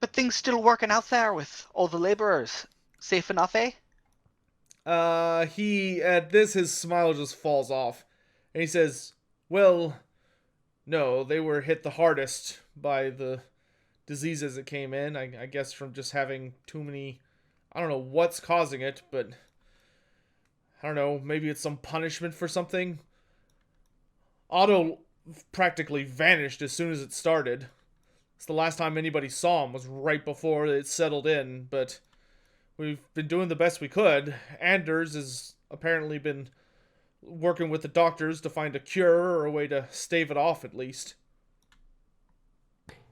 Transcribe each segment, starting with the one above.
But things still working out there with all the laborers. Safe enough, eh? At this, his smile just falls off. And he says, well, no, they were hit the hardest by the disease as it came in. I guess from just having too many. I don't know what's causing it, but I don't know. Maybe it's some punishment for something. Otto practically vanished as soon as it started. It's the last time anybody saw him was right before it settled in, but we've been doing the best we could. Anders has apparently been working with the doctors to find a cure or a way to stave it off at least.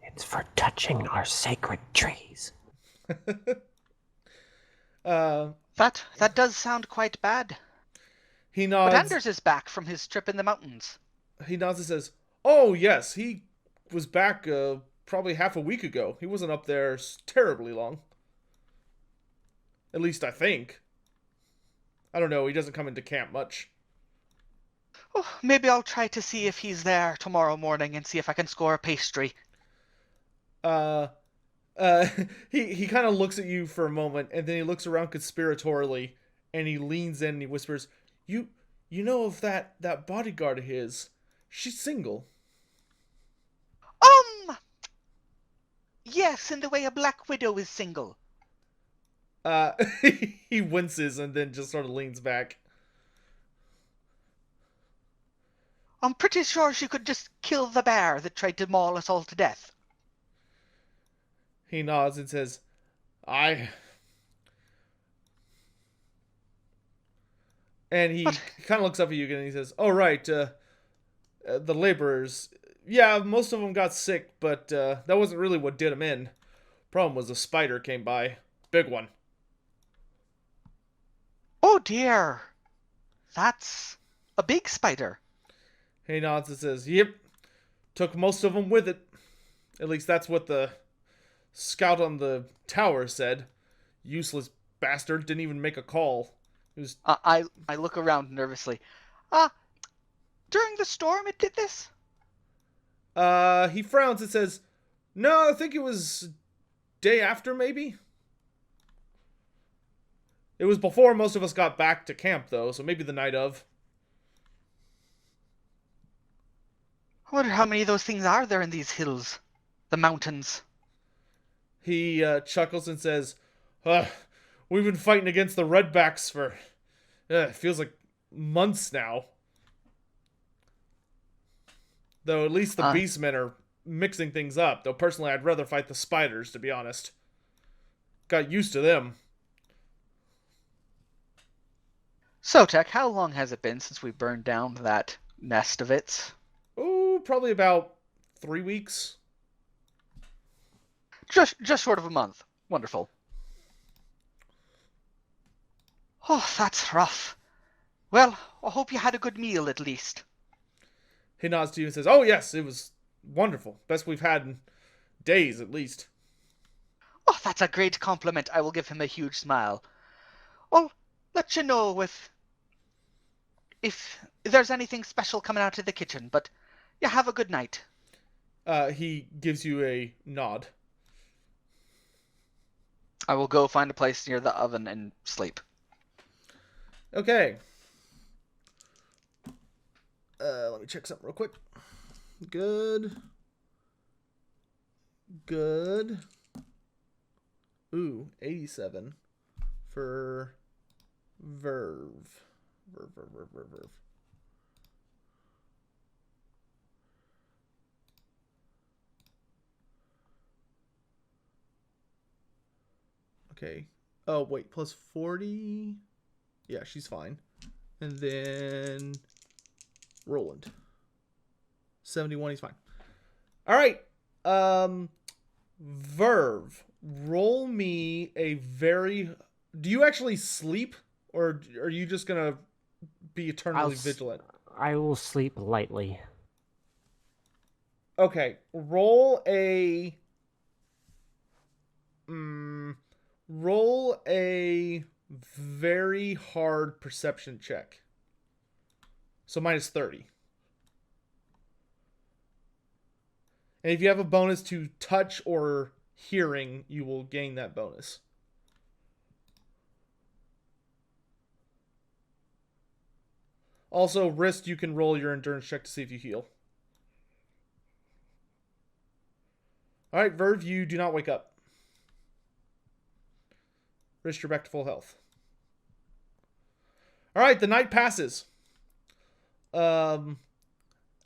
It's for touching our sacred trees. uh, That does sound quite bad. he But nods. Anders is back from his trip in the mountains. He nods and says, "Oh yes, he was back probably half a week ago. He wasn't up there terribly long. At least I think. I don't know. He doesn't come into camp much." Oh, maybe I'll try to see if he's there tomorrow morning and see if I can score a pastry. Uh, uh, he kind of looks at you for a moment, and then he looks around conspiratorially, and he leans in and he whispers, "You know if that bodyguard of his, she's single." Um, yes, in the way a black widow is single. Uh, he winces and then just sort of leans back. I'm pretty sure she could just kill the bear that tried to maul us all to death. He nods and says, "I." And he But kind of looks up at you again and he says, "Oh, right, the laborers. Yeah, most of them got sick, but that wasn't really what did them in. Problem was a spider came by. Big one." oh dear, that's a big spider. He nods and says, "Yep, took most of them with it. At least that's what the scout on the tower said. Useless bastard, didn't even make a call. He was I look around nervously. Ah, during the storm it did this? he frowns and says, "No, I think it was day after maybe. It was before most of us got back to camp though, so maybe the night of." I wonder how many of those things are there in these hills. The mountains. He chuckles and says, we've been fighting against the redbacks for it feels like months now. Though at least the Uh, beastmen are mixing things up. Though personally, I'd rather fight the spiders, to be honest. Got used to them. Sotek, how long has it been since we burned down that nest of its? Oh, probably about 3 weeks. Just short of a month. Wonderful. Oh, that's rough. Well, I hope you had a good meal at least. He nods to you and says, "Oh yes, it was wonderful. Best we've had in days, at least." Oh, that's a great compliment. I will give him a huge smile. I'll let you know if there's anything special coming out of the kitchen, but you have a good night. He gives you a nod. I will go find a place near the oven and sleep. Okay. Let me check something real quick. Good. Good. Ooh, 87 for Verve. Verve. Okay. Oh, wait, plus 40. Yeah, she's fine. And then Roland. 71, he's fine. All right. Verve, roll me a very. Do you actually sleep, or are you just gonna be eternally vigilant? I will sleep lightly. Okay, roll a. Mm, roll a very hard perception check. So minus 30. And if you have a bonus to touch or hearing, you will gain that bonus. Also, wrist, you can roll your endurance check to see if you heal. Alright, Verve, you do not wake up. Wrist, you're back to full health. Alright, the night passes.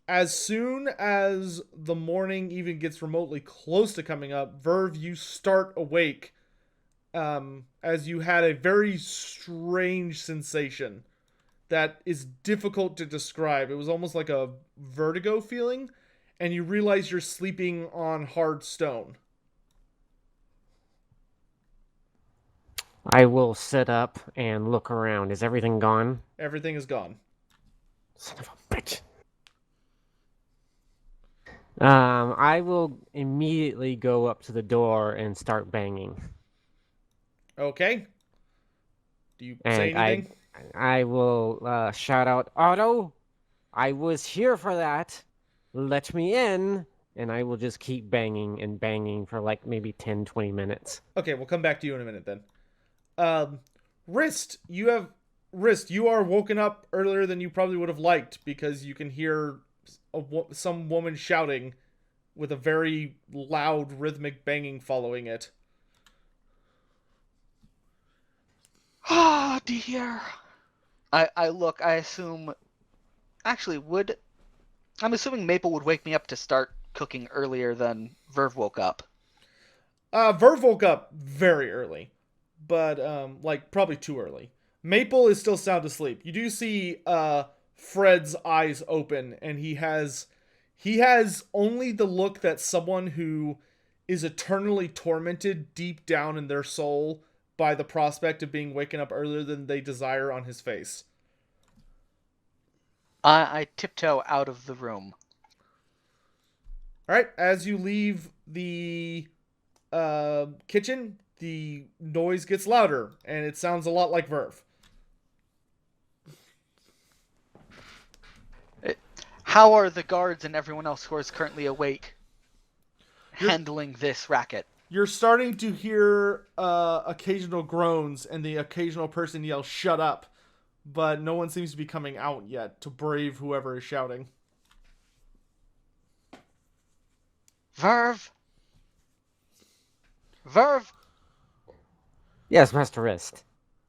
As soon as the morning even gets remotely close to coming up, Verve, you start awake as you had a very strange sensation that is difficult to describe. It was almost like a vertigo feeling, and you realize you're sleeping on hard stone. I will sit up and look around. Is everything gone? Everything is gone. Son of a bitch. I will immediately go up to the door and start banging. Okay. Do you say And anything? I will shout out, Otto, I was here for that. Let me in. And I will just keep banging and banging for like maybe 10, 20 minutes. Okay, we'll come back to you in a minute then. Wrist, you are woken up earlier than you probably would have liked because you can hear some woman shouting with a very loud rhythmic banging following it. Ah, dear. I look, I assume... Actually, I'm assuming Maple would wake me up to start cooking earlier than Verve woke up. Verve woke up very early, but like probably too early. Maple is still sound asleep. You do see Fred's eyes open, and he has only the look that someone who is eternally tormented deep down in their soul by the prospect of being waken up earlier than they desire on his face. I tiptoe out of the room. All right, as you leave the kitchen, the noise gets louder, and it sounds a lot like Verve. How are the guards and everyone else who is currently awake handling this racket? You're starting to hear occasional groans, and the occasional person yells, "Shut up!" But no one seems to be coming out yet to brave whoever is shouting. Verve? Verve? Yes, Master Wrist.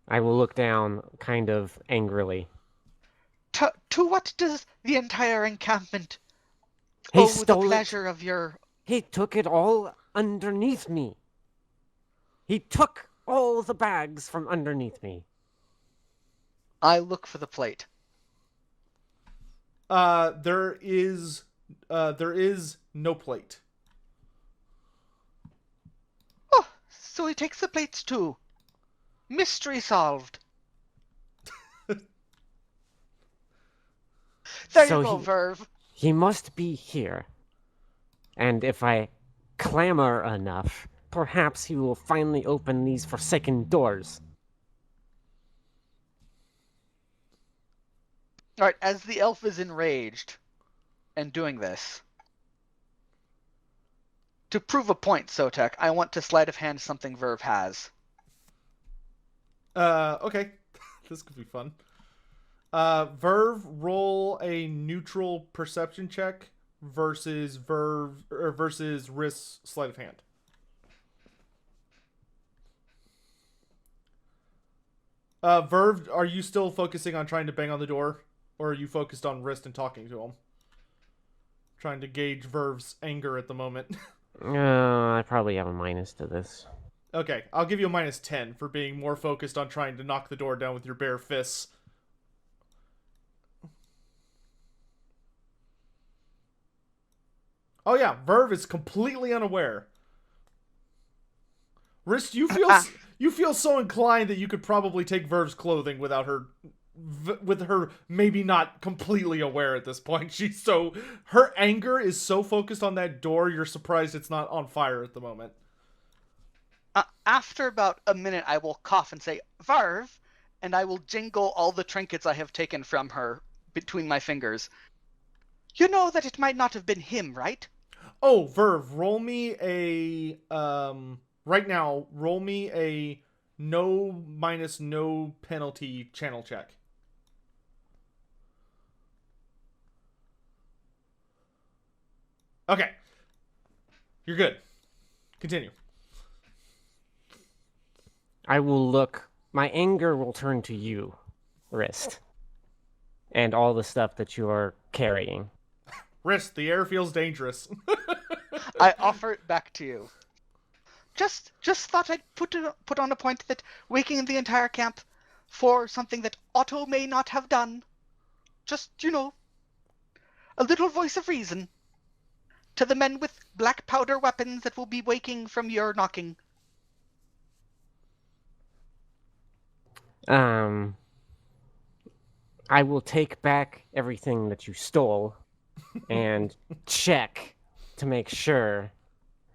I will look down kind of angrily. To what does the entire encampment He owe the stole it. pleasure of your... He took it all underneath me. He took all the bags from underneath me. I look for the plate. There is no plate. Oh, so he takes the plates too. Mystery solved. There So you go, he- Verve. He must be here. And if I clamor enough, perhaps he will finally open these forsaken doors. Alright, as the elf is enraged and doing this, to prove a point, Sotek, I want to sleight of hand something Verve has. Okay. This could be fun. Verve, roll a neutral perception check versus Risk's sleight of hand. Verve, are you still focusing on trying to bang on the door? Or are you focused on Risk and talking to him? Trying to gauge Verve's anger at the moment. I probably have a minus to this. Okay, I'll give you a -10 for being more focused on trying to knock the door down with your bare fists. Oh yeah, Verve is completely unaware. Risk, you feel so inclined that you could probably take Verve's clothing without her, with her maybe not completely aware at this point. Her anger is so focused on that door, you're surprised it's not on fire at the moment. After about a minute, I will cough and say, Verve, and I will jingle all the trinkets I have taken from her between my fingers. You know that it might not have been him, right? Oh, Verve, roll me a right now. Roll me a no minus no penalty channel check. Okay, you're good. Continue. I will look. My anger will turn to you, Wrist, and all the stuff that you are carrying. Wrist, the air feels dangerous. I offer it back to you. Just thought I'd put on a point that waking the entire camp for something that Otto may not have done. Just, a little voice of reason to the men with black powder weapons that will be waking from your knocking. Um, I will take back everything that you stole and check to make sure.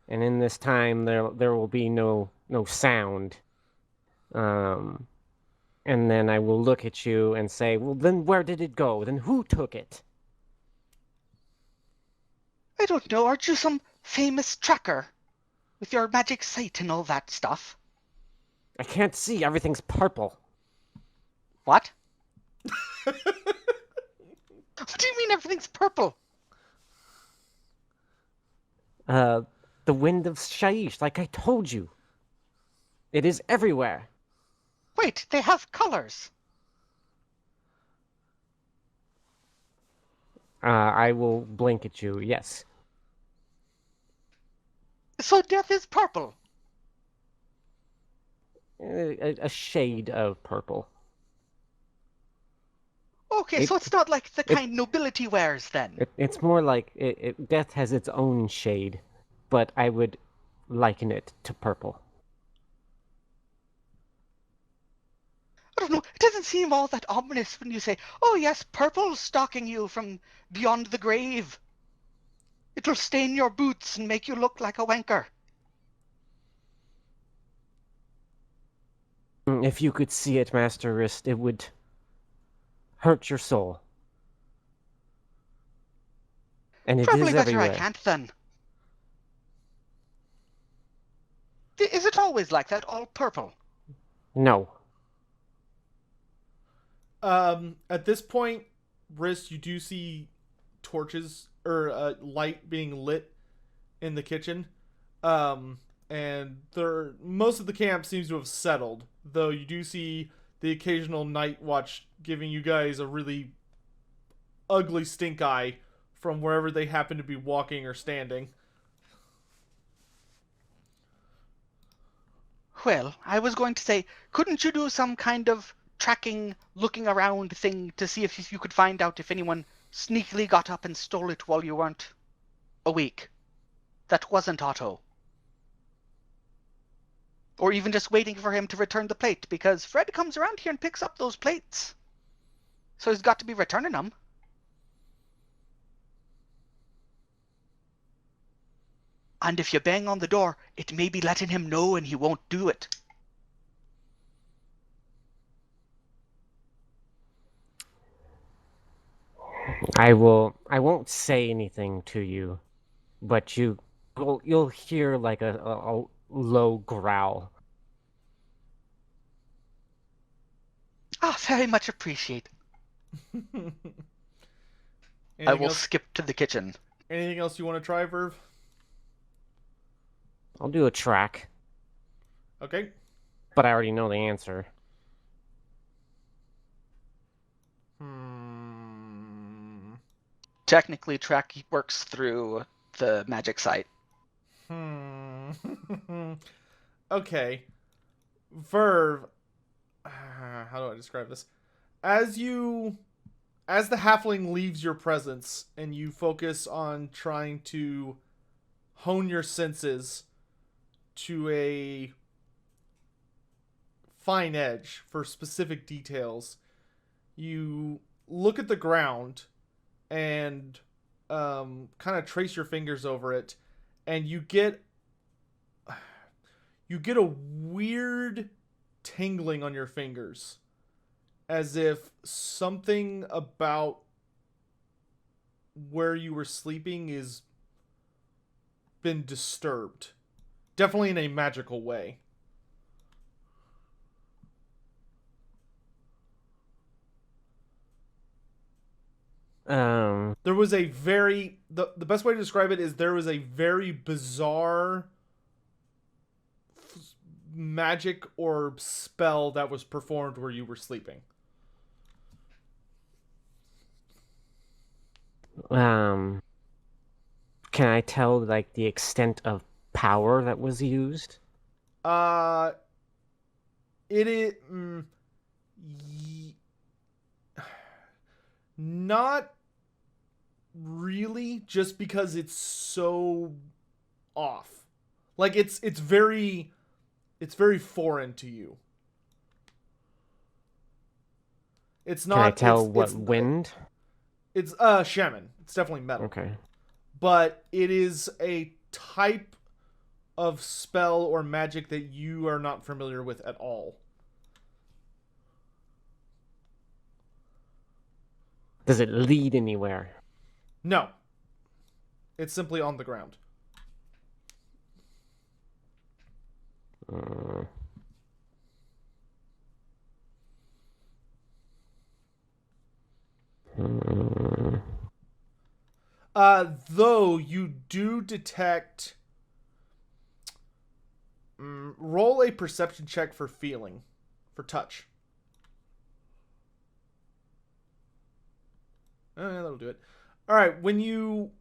And in this time, there will be no sound. Um, and then I will look at you and say, well, then where did it go? Then who took it? I don't know, aren't you some famous tracker with your magic sight and all that stuff? I can't see. Everything's purple. What? What do you mean everything's purple? The wind of Shaish, like I told you. It is everywhere. Wait, they have colors. I will blink at you, yes. So death is purple. A shade of purple. Okay, It, so it's not like the it, kind nobility wears then. it's more like death has its own shade, but I would liken it to purple. I don't know, it doesn't seem all that ominous when you say, oh yes, purple's stalking you from beyond the grave. It'll stain your boots and make you look like a wanker. If you could see it, Master Wrist, it would hurt your soul. And it Probably is better I everywhere. can't then. Is it always like that, all purple? No. At this point, Wrist, you do see torches or light being lit in the kitchen. And most of the camp seems to have settled, though you do see the occasional night watch giving you guys a really ugly stink eye from wherever they happen to be walking or standing. Well, I was going to say, couldn't you do some kind of tracking, looking around thing to see if you could find out if anyone sneakily got up and stole it while you weren't awake? That wasn't Otto. Or even just waiting for him to return the plate, because Fred comes around here and picks up those plates. So he's got to be returning them. And if you bang on the door, it may be letting him know and he won't do it. I won't say anything to you, but you'll hear like a low growl. Ah, very much appreciate. I will skip to the kitchen. Anything else you want to try, Verve? I'll do a track, Okay. but I already know the answer. Technically, track works through the magic site. Okay. Verve. How do I describe this? As the halfling leaves your presence and you focus on trying to hone your senses to a fine edge for specific details, you look at the ground and kind of trace your fingers over it, and you get a weird tingling on your fingers, as if something about where you were sleeping is been disturbed. Definitely in a magical way. There was a very... The best way to describe it is there was a very bizarre magic or spell that was performed where you were sleeping. Can I tell, like, the extent of power that was used? It is... not really, just because it's so off. Like, it's very foreign to you. It's not... Can I tell what it's, wind? It's shaman. It's definitely metal. Okay. But it is a type of spell or magic that you are not familiar with at all. Does it lead anywhere? No. It's simply on the ground. Though you do detect... roll a perception check for feeling. For touch. That'll do it. Alright, when you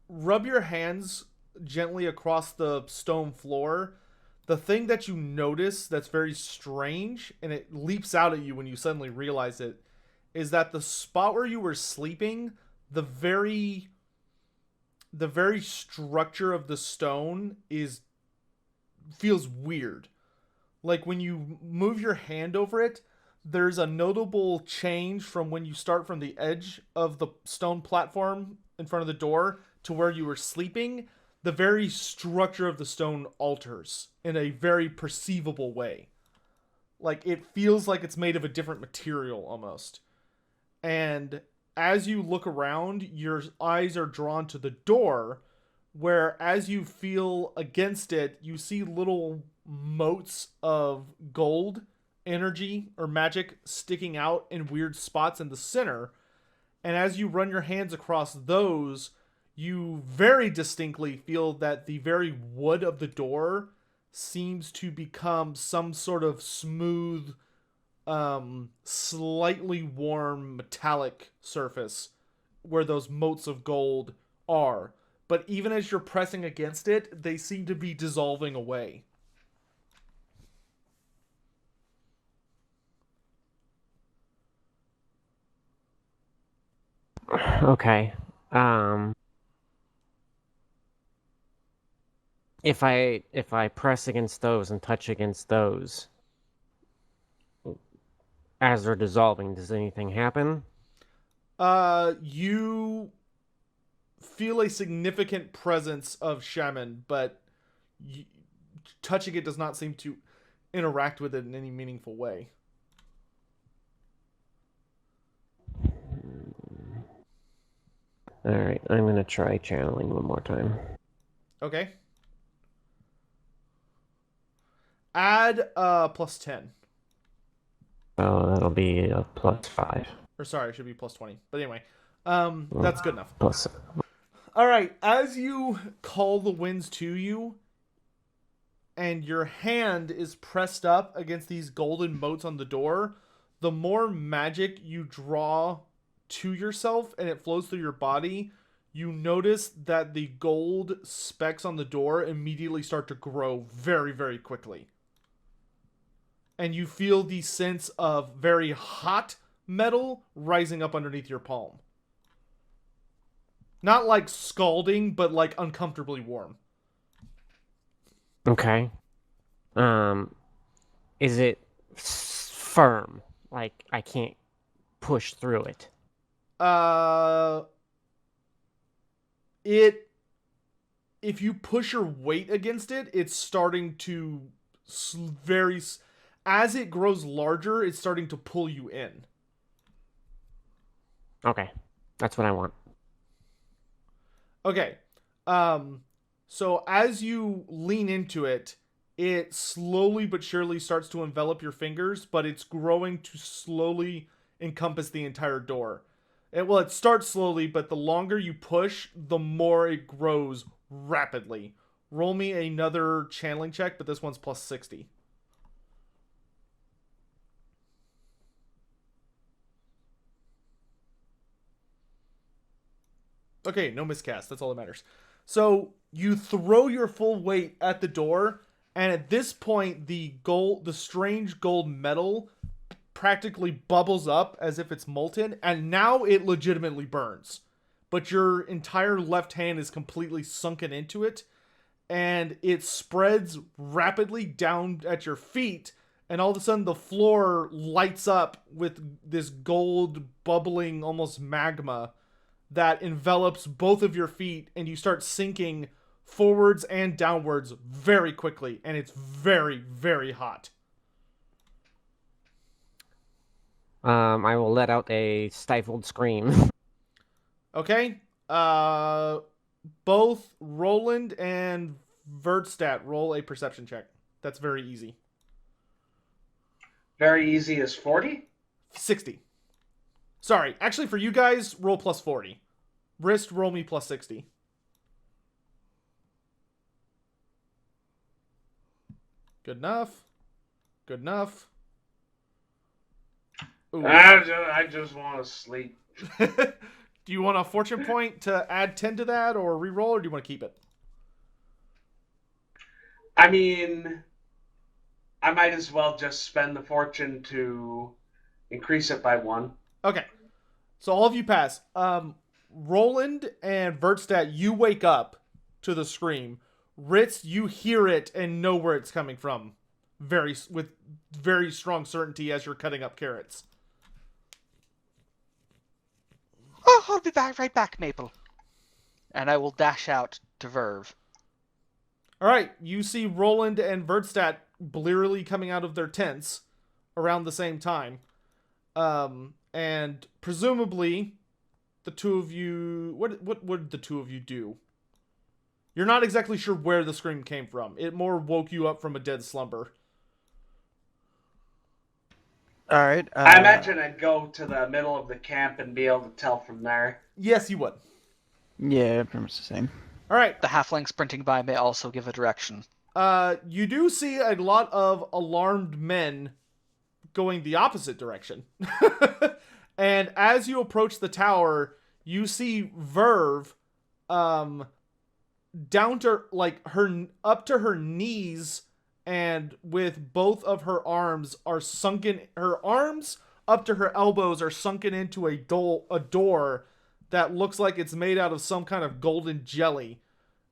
rub your hands gently across the stone floor, the thing that you notice that's very strange, and it leaps out at you when you suddenly realize it, is that the spot where you were sleeping, the very structure of the stone feels weird. Like when you move your hand over it, there's a notable change from when you start from the edge of the stone platform in front of the door to where you were sleeping. The very structure of the stone alters in a very perceivable way. Like, it feels like it's made of a different material almost. And as you look around, your eyes are drawn to the door, where as you feel against it, you see little motes of gold energy or magic sticking out in weird spots in the center. And as you run your hands across those, you very distinctly feel that the very wood of the door seems to become some sort of smooth, slightly warm metallic surface where those motes of gold are. But even as you're pressing against it, they seem to be dissolving away. Okay. If I press against those and touch against those as they're dissolving, does anything happen? You feel a significant presence of shaman, but touching it does not seem to interact with it in any meaningful way. Alright, I'm gonna try channeling one more time. Okay. Add plus 10. Oh, that'll be a +5. Or sorry, it should be plus 20. But anyway, that's good enough. Plus. Alright, as you call the winds to you, and your hand is pressed up against these golden motes on the door, the more magic you draw to yourself and it flows through your body, you notice that the gold specks on the door immediately start to grow very, very quickly. And you feel the sense of very hot metal rising up underneath your palm. Not like scalding, but like uncomfortably warm. Okay. Is it firm? Like I can't push through it? If you push your weight against it, it's starting to as it grows larger, it's starting to pull you in. Okay. That's what I want. Okay. So as you lean into it, it slowly but surely starts to envelop your fingers, but it's growing to slowly encompass the entire door. It starts slowly, but the longer you push, the more it grows rapidly. Roll me another channeling check, but this one's plus 60. Okay, no miscast. That's all that matters. So you throw your full weight at the door, and at this point, the strange gold metal practically bubbles up as if it's molten, and now it legitimately burns. But your entire left hand is completely sunken into it, and it spreads rapidly down at your feet, and all of a sudden the floor lights up with this gold bubbling almost magma that envelops both of your feet, and you start sinking forwards and downwards very quickly, and it's very, very hot. I will let out a stifled scream. Okay. Both Roland and Vertstat roll a perception check. That's very easy. Very easy is 40? 60. Sorry, actually for you guys, roll plus 40. Wrist, roll me plus 60. Good enough. Good enough. Ooh. I just want to sleep. Do you want a fortune point to add 10 to that, or re-roll, or do you want to keep it? I mean, I might as well just spend the fortune to increase it by 1. Okay. So all of you pass. Roland and Vertstat, you wake up to the scream. Ritz, you hear it and know where it's coming from. With very strong certainty as you're cutting up carrots. Oh, I'll be right back, Maple. And I will dash out to Verve. Alright, you see Roland and Vertstat blearily coming out of their tents around the same time. And presumably, the two of you... What would the two of you do? You're not exactly sure where the scream came from. It more woke you up from a dead slumber. Alright. I imagine I'd go to the middle of the camp and be able to tell from there. Yes, you would. Yeah, pretty much the same. Alright. The halfling sprinting by may also give a direction. You do see a lot of alarmed men going the opposite direction. And as you approach the tower, you see Verve, down to, up to her knees, and with both of her arms are sunken, her arms up to her elbows are sunken into a door that looks like it's made out of some kind of golden jelly.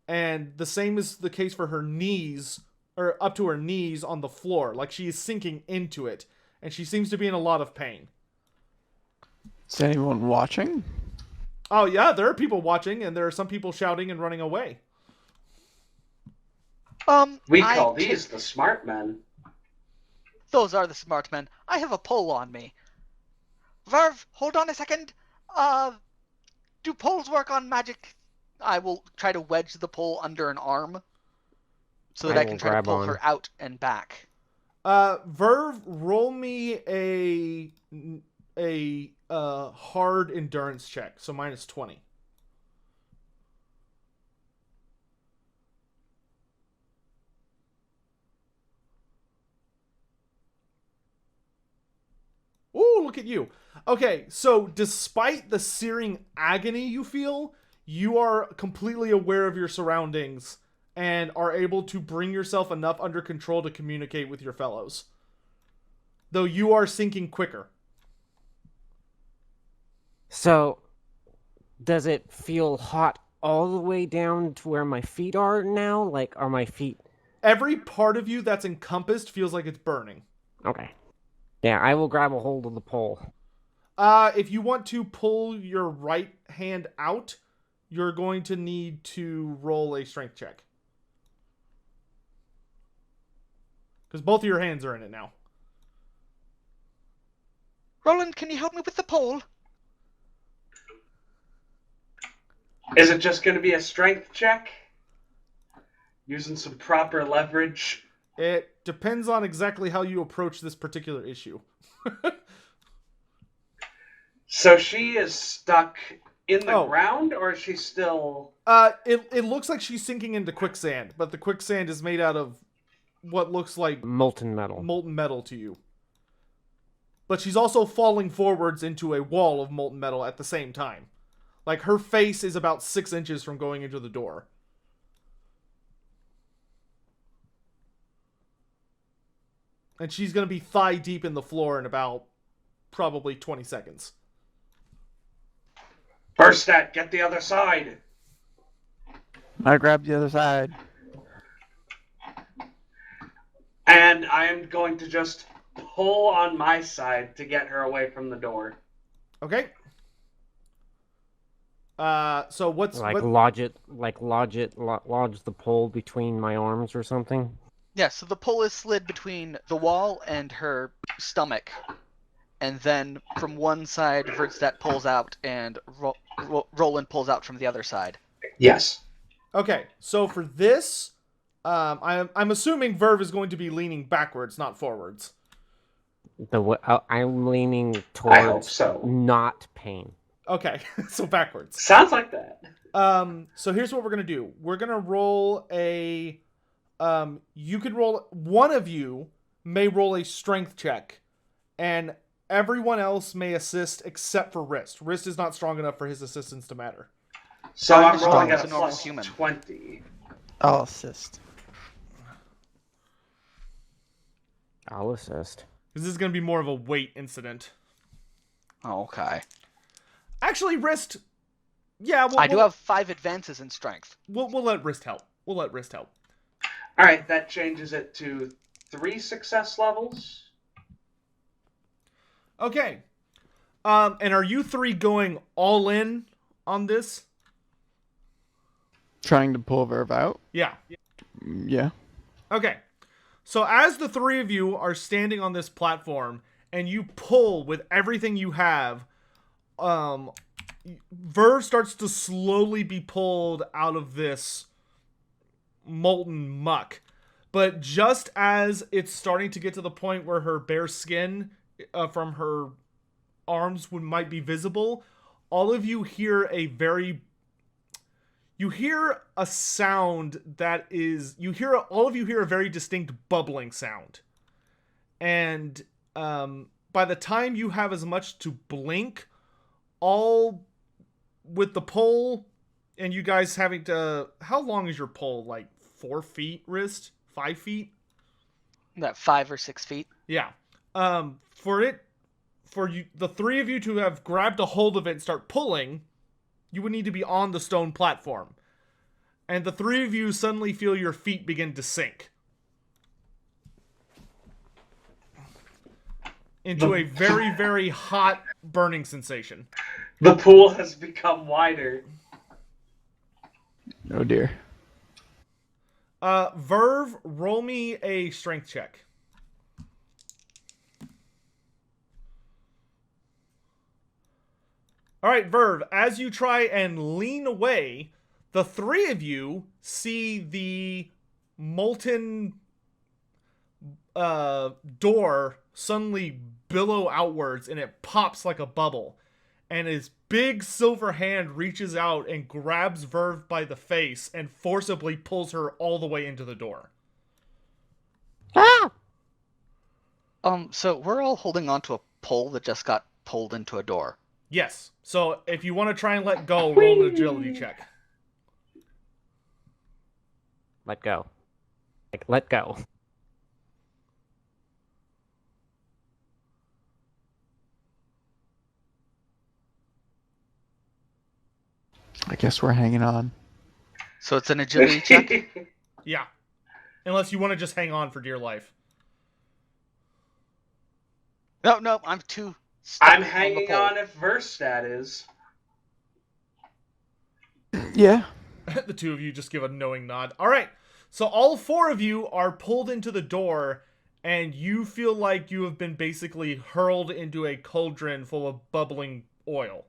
And the same is the case for her knees, or up to her knees on the floor, like she is sinking into it. And she seems to be in a lot of pain. Is anyone watching? Oh yeah, there are people watching, and there are some people shouting and running away. We call these the smart men. Those are the smart men. I have a pole on me. Verve, hold on a second. Do poles work on magic? I will try to wedge the pole under an arm so that I can try to pull her out and back. Verve, roll me a hard endurance check, so minus 20. Ooh, look at you. Okay, so despite the searing agony you feel, you are completely aware of your surroundings and are able to bring yourself enough under control to communicate with your fellows. Though you are sinking quicker. So, does it feel hot all the way down to where my feet are now? Like, are my feet... Every part of you that's encompassed feels like it's burning. Okay. Yeah, I will grab a hold of the pole. If you want to pull your right hand out, you're going to need to roll a strength check. Because both of your hands are in it now. Roland, can you help me with the pole? Is it just going to be a strength check? Using some proper leverage? It depends on exactly how you approach this particular issue. So she is stuck in the Oh. ground, or is she still... It looks like she's sinking into quicksand, but the quicksand is made out of what looks like Molten metal. molten metal to you. But she's also falling forwards into a wall of molten metal at the same time. Like, her face is about 6 inches from going into the door. And she's going to be thigh deep in the floor in about probably 20 seconds. Verstat, get the other side! I grabbed the other side. And I am going to just pull on my side to get her away from the door. Okay. So what's... Lodge the pole between my arms or something? Yeah, so the pole is slid between the wall and her stomach. And then from one side, Vertstat pulls out, and Roland pulls out from the other side. Yes. Okay, so for this, I'm assuming Verve is going to be leaning backwards, not forwards. I'm leaning I hope towards so. not pain. Okay, so backwards. Sounds like that. So here's what we're gonna do. We're gonna roll a. You could roll. One of you may roll a strength check, and everyone else may assist except for Wrist. Wrist is not strong enough for his assistance to matter. So I'm I'm as rolling strong at as a a normal plus human. 20. I'll assist. I'll assist. This is gonna be more of a weight incident. Oh, okay. Actually, Wrist. Yeah, I do have 5 advances in strength. We'll let Wrist help. We'll let Wrist help. Alright, that changes it to 3 success levels. Okay. And are you three going all in on this? Trying to pull Verve out? Yeah. Yeah. Okay. So as the three of you are standing on this platform and you pull with everything you have, Verve starts to slowly be pulled out of this molten muck. But just as it's starting to get to the point where her bare skin from her arms might be visible, all of you hear a very... You hear a sound that is... All of you hear a very distinct bubbling sound. And by the time you have as much to blink, all with the pole and you guys having to... How long is your pole? Like 4 feet, Wrist? 5 feet? That 5 or 6 feet. Yeah. For you, the three of you to have grabbed a hold of it and start pulling, you would need to be on the stone platform. And the three of you suddenly feel your feet begin to sink into a very, very hot burning sensation. The pool has become wider. Oh dear. Verve, roll me a strength check. Alright, Verve, as you try and lean away, the three of you see the molten door suddenly billow outwards and it pops like a bubble. And his big silver hand reaches out and grabs Verve by the face and forcibly pulls her all the way into the door. Ah! So we're all holding onto a pole that just got pulled into a door. Yes. So if you want to try and let go, roll an agility check. Let go. Let go. I guess we're hanging on. So it's an agility check? Yeah. Unless you want to just hang on for dear life. No, I'm too stuck I'm on the hanging pole. on if Verstat is. Yeah. The two of you just give a knowing nod. All right. So all four of you are pulled into the door, and you feel like you have been basically hurled into a cauldron full of bubbling oil.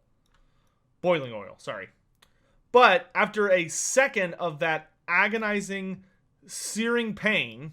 Boiling oil, sorry. But after a second of that agonizing, searing pain,